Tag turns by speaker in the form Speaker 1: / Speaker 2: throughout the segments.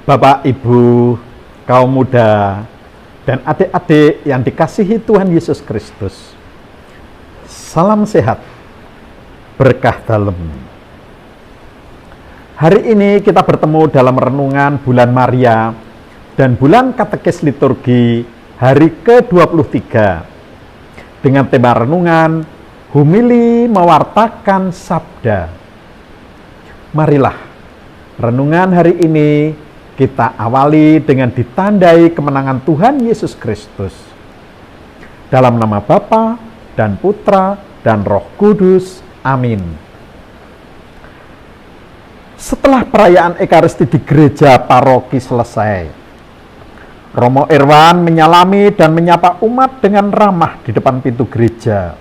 Speaker 1: Bapak, Ibu, kaum muda, dan adik-adik yang dikasihi Tuhan Yesus Kristus. Salam sehat, berkah dalam. Hari ini kita bertemu dalam renungan bulan Maria dan bulan katekis liturgi hari ke-23 dengan tema renungan Humili Mewartakan Sabda. Marilah renungan hari ini kita awali dengan ditandai kemenangan Tuhan Yesus Kristus. Dalam nama Bapa dan Putra dan Roh Kudus. Amin. Setelah perayaan Ekaristi di gereja paroki selesai, Romo Irwan menyalami dan menyapa umat dengan ramah di depan pintu gereja.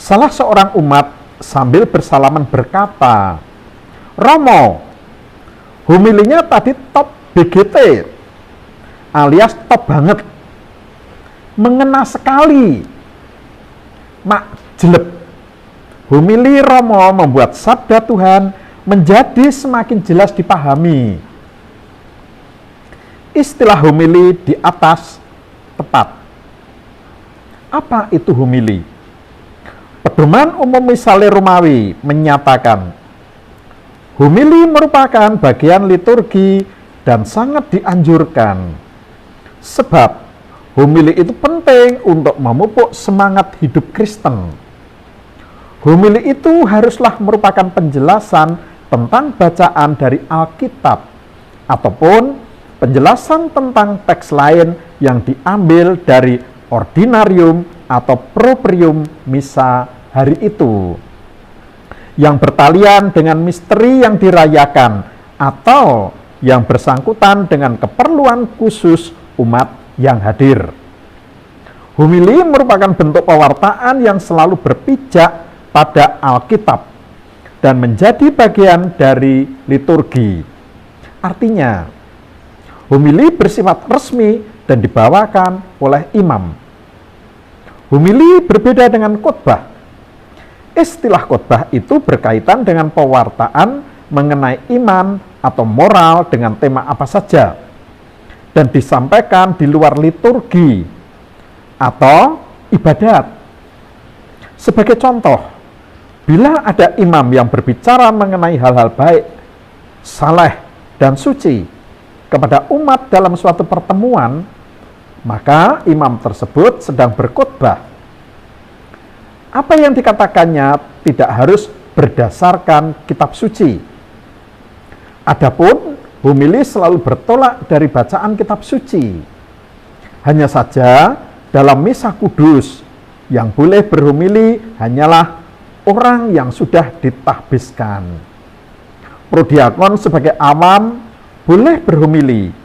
Speaker 1: Salah seorang umat sambil bersalaman berkata, "Romo, humilinya tadi top BGT, alias top banget. Mengena sekali. Mak jelek. Humili Romo membuat sabda Tuhan menjadi semakin jelas dipahami." Istilah humili di atas tepat. Apa itu humili? Pedoman umum Misale Romawi menyatakan, humili merupakan bagian liturgi dan sangat dianjurkan. Sebab humili itu penting untuk memupuk semangat hidup Kristen. Humili itu haruslah merupakan penjelasan tentang bacaan dari Alkitab ataupun penjelasan tentang teks lain yang diambil dari ordinarium atau proprium misa hari itu, yang bertalian dengan misteri yang dirayakan atau yang bersangkutan dengan keperluan khusus umat yang hadir. Humili merupakan bentuk pewartaan yang selalu berpijak pada Alkitab dan menjadi bagian dari liturgi. Artinya, humili bersifat resmi dan dibawakan oleh imam. Humili berbeda dengan khotbah. Istilah khotbah itu berkaitan dengan pewartaan mengenai iman atau moral dengan tema apa saja dan disampaikan di luar liturgi atau ibadat. Sebagai contoh, bila ada imam yang berbicara mengenai hal-hal baik, saleh, dan suci kepada umat dalam suatu pertemuan, maka imam tersebut sedang berkhotbah. Apa yang dikatakannya tidak harus berdasarkan kitab suci. Adapun humili selalu bertolak dari bacaan kitab suci. Hanya saja dalam misa kudus yang boleh berhumili hanyalah orang yang sudah ditahbiskan. Prodiakon sebagai awam boleh berhumili,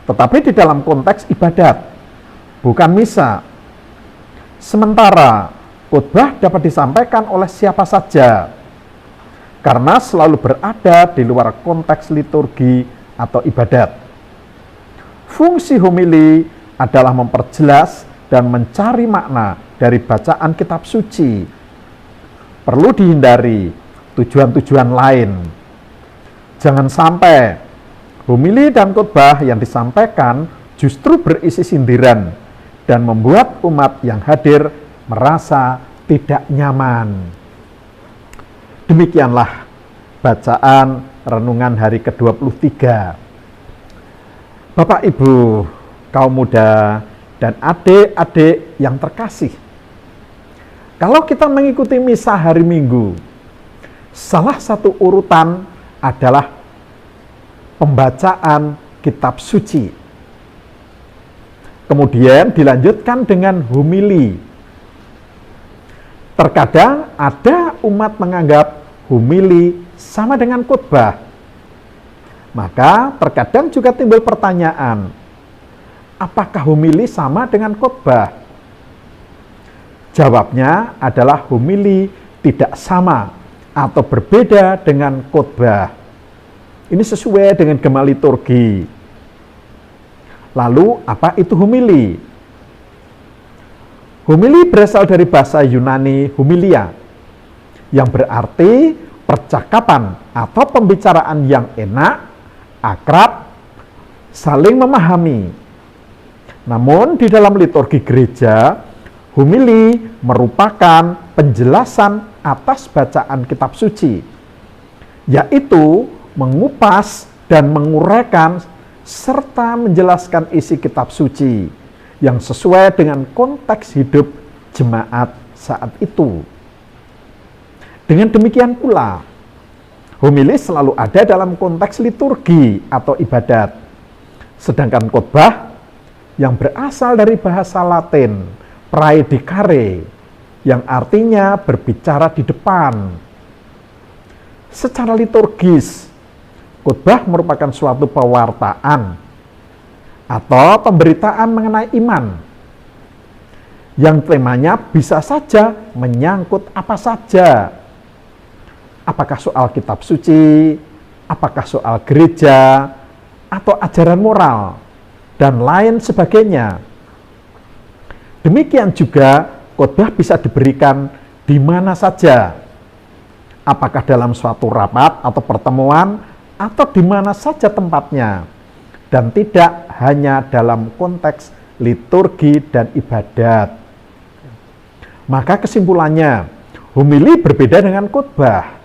Speaker 1: tetapi di dalam konteks ibadat, bukan misa. Sementara khotbah dapat disampaikan oleh siapa saja, karena selalu berada di luar konteks liturgi atau ibadat. Fungsi humili adalah memperjelas dan mencari makna dari bacaan kitab suci. Perlu dihindari tujuan-tujuan lain. Jangan sampai humili dan khotbah yang disampaikan justru berisi sindiran dan membuat umat yang hadir merasa tidak nyaman. Demikianlah bacaan renungan hari ke-23. Bapak, Ibu, kaum muda, dan adik-adik yang terkasih, kalau kita mengikuti misa hari Minggu, salah satu urutan adalah pembacaan kitab suci. Kemudian dilanjutkan dengan humili. Terkadang ada umat menganggap humili sama dengan khotbah. Maka terkadang juga timbul pertanyaan, apakah humili sama dengan khotbah? Jawabnya adalah humili tidak sama atau berbeda dengan khotbah. Ini sesuai dengan gema liturgi. Lalu apa itu humili? Humili berasal dari bahasa Yunani humilia, yang berarti percakapan atau pembicaraan yang enak, akrab, saling memahami. Namun di dalam liturgi gereja, homili merupakan penjelasan atas bacaan kitab suci, yaitu mengupas dan menguraikan serta menjelaskan isi kitab suci yang sesuai dengan konteks hidup jemaat saat itu. Dengan demikian pula, homili selalu ada dalam konteks liturgi atau ibadat, sedangkan khotbah yang berasal dari bahasa Latin praedicare, yang artinya berbicara di depan. Secara liturgis, khotbah merupakan suatu pewartaan atau pemberitaan mengenai iman, yang temanya bisa saja menyangkut apa saja. Apakah soal kitab suci, apakah soal gereja, atau ajaran moral, dan lain sebagainya. Demikian juga khotbah bisa diberikan di mana saja, apakah dalam suatu rapat atau pertemuan, atau di mana saja tempatnya, dan tidak hanya dalam konteks liturgi dan ibadat. Maka kesimpulannya, homili berbeda dengan khotbah.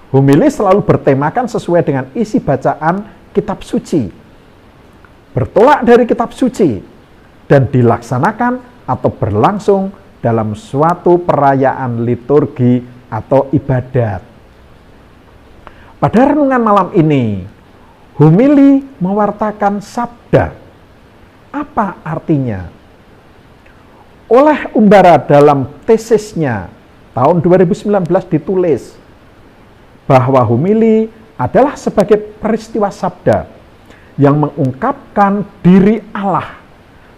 Speaker 1: Homili selalu bertemakan sesuai dengan isi bacaan kitab suci, bertolak dari kitab suci, dan dilaksanakan atau berlangsung dalam suatu perayaan liturgi atau ibadat. Pada renungan malam ini, homili mewartakan sabda. Apa artinya? Oleh Umbara dalam tesisnya tahun 2019 ditulis bahwa homili adalah sebagai peristiwa sabda yang mengungkapkan diri Allah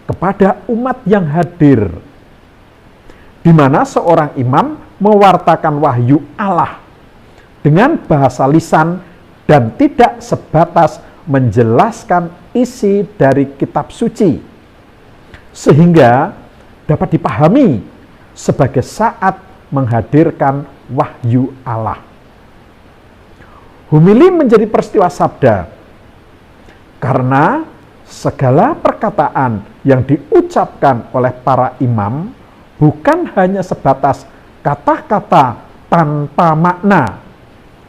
Speaker 1: kepada umat yang hadir, di mana seorang imam mewartakan wahyu Allah dengan bahasa lisan dan tidak sebatas menjelaskan isi dari kitab suci, sehingga dapat dipahami sebagai saat menghadirkan wahyu Allah. Homili menjadi peristiwa sabda karena segala perkataan yang diucapkan oleh para imam bukan hanya sebatas kata-kata tanpa makna,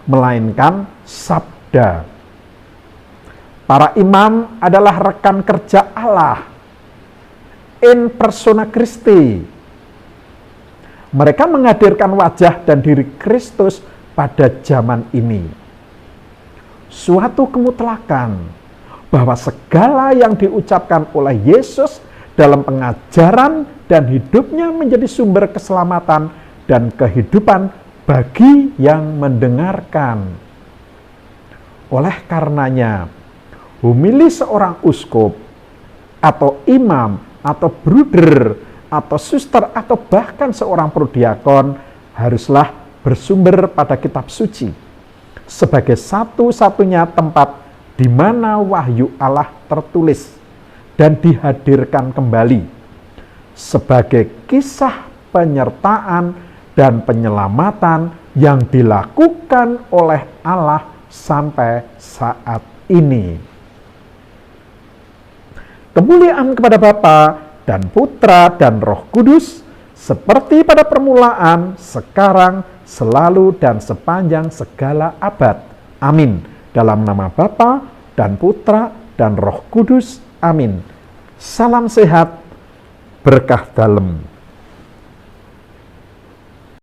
Speaker 1: melainkan sabda. Para imam adalah rekan kerja Allah in persona Christi. Mereka menghadirkan wajah dan diri Kristus pada zaman ini. Suatu kemutlakan bahwa segala yang diucapkan oleh Yesus dalam pengajaran dan hidupnya menjadi sumber keselamatan dan kehidupan bagi yang mendengarkan. Oleh karenanya, homili seorang uskup atau imam atau bruder atau suster atau bahkan seorang prodiakon haruslah bersumber pada kitab suci sebagai satu-satunya tempat di mana wahyu Allah tertulis dan dihadirkan kembali sebagai kisah penyertaan dan penyelamatan yang dilakukan oleh Allah sampai saat ini. Kemuliaan kepada Bapa dan Putra dan Roh Kudus, seperti pada permulaan, sekarang, selalu, dan sepanjang segala abad. Amin. Dalam nama Bapa dan Putra dan Roh Kudus. Amin. Salam sehat, berkah dalem.